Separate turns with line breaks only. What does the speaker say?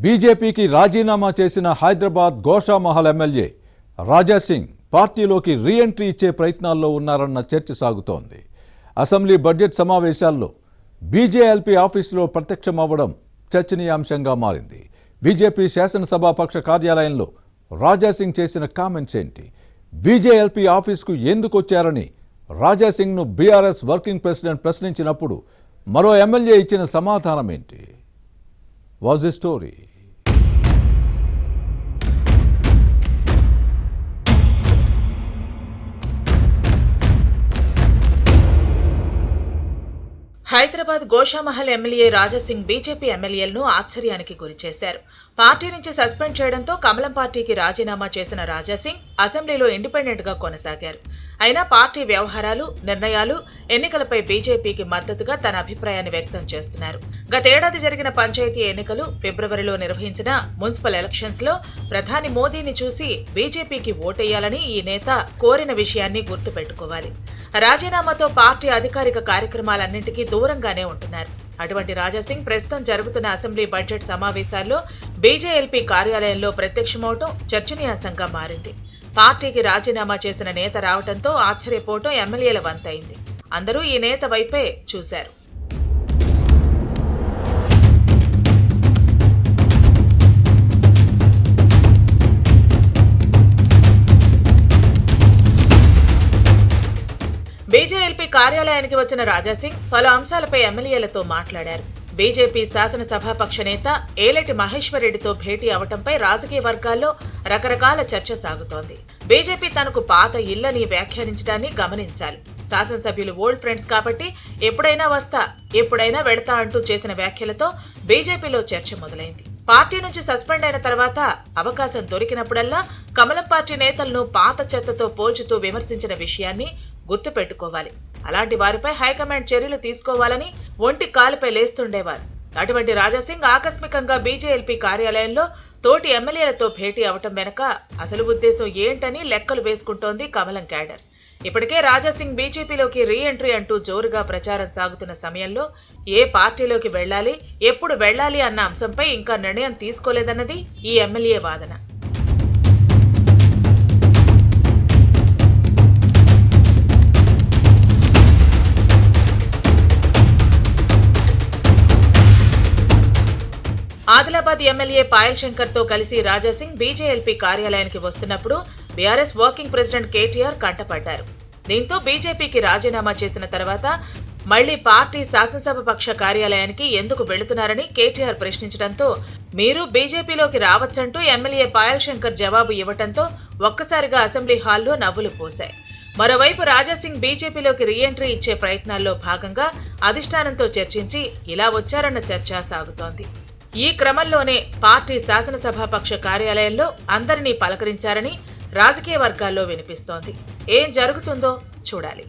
బీజేపీకి రాజీనామా చేసిన హైదరాబాద్ గోషామహల్ ఎమ్మెల్యే రాజాసింగ్ పార్టీలోకి రీఎంట్రీ ఇచ్చే ప్రయత్నాల్లో ఉన్నారన్న చర్చ సాగుతోంది. అసెంబ్లీ బడ్జెట్ సమావేశాల్లో బీజేఎల్పీ ఆఫీసులో ప్రత్యక్షమవ్వడం చర్చనీయాంశంగా మారింది. బీజేపీ శాసనసభాపక్ష కార్యాలయంలో రాజాసింగ్ చేసిన కామెంట్స్ ఏంటి? బీజేఎల్పీ ఆఫీసుకు ఎందుకు వచ్చారని రాజాసింగ్ను బీఆర్ఎస్ వర్కింగ్ ప్రెసిడెంట్ ప్రశ్నించినప్పుడు మరో ఎమ్మెల్యే ఇచ్చిన సమాధానం ఏంటి? Was the story?
Hyderabad Goshamahal MLA Raja Singh BJP ఎమ్మెల్యేలను ఆశ్చర్యానికి గురిచేశారు. పార్టీ నుంచి సస్పెండ్ చేయడంతో కమలం పార్టీకి రాజీనామా చేసిన రాజాసింగ్ అసెంబ్లీలో ఇండిపెండెంట్ గా కొనసాగారు. అయినా పార్టీ వ్యవహారాలు, నిర్ణయాలు, ఎన్నికలపై బీజేపీకి మద్దతుగా తన అభిప్రాయాన్ని వ్యక్తం చేస్తున్నారు. గతేడాది జరిగిన పంచాయతీ ఎన్నికలు, ఫిబ్రవరిలో నిర్వహించిన మున్సిపల్ ఎలక్షన్స్ లో ప్రధాని మోదీని చూసి బీజేపీకి ఓటేయాలని ఈ నేత కోరిన విషయాన్ని గుర్తుపెట్టుకోవాలి. రాజీనామాతో పార్టీ అధికారిక కార్యక్రమాలన్నింటికీ దూరంగానే ఉంటున్నారు. అటువంటి రాజాసింగ్ ప్రస్తుతం జరుగుతున్న అసెంబ్లీ బడ్జెట్ సమావేశాల్లో బీజేఎల్పీ కార్యాలయంలో ప్రత్యక్షమవటం చర్చనీయాంశంగా మారింది. పార్టీకి రాజీనామా చేసిన నేత రావడంతో ఆశ్చర్యపోవటం ఎమ్మెల్యేల వంతైంది. అందరూ ఈ నేత వైపే చూశారు. బీజేఎల్పీ కార్యాలయానికి వచ్చిన రాజాసింగ్ పలు అంశాలపై ఎమ్మెల్యేలతో మాట్లాడారు. బీజేపీ శాసనసభాపక్ష నేత ఏలటి మహేశ్వర్ రెడ్డితో భేటీ అవటంపై రాజకీయ వర్గాల్లో రకరకాల చర్చ సాగుతోంది. బీజేపీ తనకు పాత ఇళ్లని వ్యాఖ్యానించడాన్ని గమనించాలి. శాసనసభ్యులు ఓల్డ్ ఫ్రెండ్స్ కాబట్టి ఎప్పుడైనా వస్తా, ఎప్పుడైనా వెడతా అంటూ చేసిన వ్యాఖ్యలతో బీజేపీలో చర్చ మొదలైంది. పార్టీ నుంచి సస్పెండ్ అయిన తర్వాత అవకాశం దొరికినప్పుడల్లా కమలం పార్టీ నేతలను పాత చెత్తతో పోల్చుతూ విమర్శించిన విషయాన్ని గుర్తుపెట్టుకోవాలి. అలాంటి వారిపై హైకమాండ్ చర్యలు తీసుకోవాలని ఒంటి కాలుపై లేస్తుండేవారు. అటువంటి రాజాసింగ్ ఆకస్మికంగా బీజేఎల్పీ కార్యాలయంలో తోటి ఎమ్మెల్యేలతో భేటీ అవటం వెనక అసలు ఉద్దేశం ఏంటని లెక్కలు వేసుకుంటోంది కమలం క్యాడర్. ఇప్పటికే రాజాసింగ్ బీజేపీలోకి రీఎంట్రీ అంటూ జోరుగా ప్రచారం సాగుతున్న సమయంలో ఏ పార్టీలోకి వెళ్లాలి, ఎప్పుడు వెళ్లాలి అన్న అంశంపై ఇంకా నిర్ణయం తీసుకోలేదన్నది ఈ ఎమ్మెల్యే వాదన. ఆదిలాబాద్ ఎమ్మెల్యే పాయల్ శంకర్ తో కలిసి రాజాసింగ్ బీజేఎల్పీ కార్యాలయానికి వస్తున్నప్పుడు బీఆర్ఎస్ వర్కింగ్ ప్రెసిడెంట్ కేటీఆర్ కంటపడ్డారు. దీంతో బీజేపీకి రాజీనామా చేసిన తర్వాత మళ్లీ పార్టీ శాసనసభాపక్ష కార్యాలయానికి ఎందుకు వెళుతున్నారని కేటీఆర్ ప్రశ్నించడంతో మీరు బీజేపీలోకి రావచ్చంటూ ఎమ్మెల్యే పాయల్ శంకర్ జవాబు ఇవ్వడంతో ఒక్కసారిగా అసెంబ్లీ హాల్లో నవ్వులు పోశాయి. మరోవైపు రాజాసింగ్ బీజేపీలోకి రీఎంట్రీ ఇచ్చే ప్రయత్నాల్లో భాగంగా అధిష్టానంతో చర్చించి ఇలా వచ్చారన్న చర్చ సాగుతోంది. ఈ క్రమంలోనే పార్టీ శాసనసభాపక్ష కార్యాలయంలో అందరినీ పలకరించారని రాజకీయ వర్గాల్లో వినిపిస్తోంది. ఏం జరుగుతుందో చూడాలి.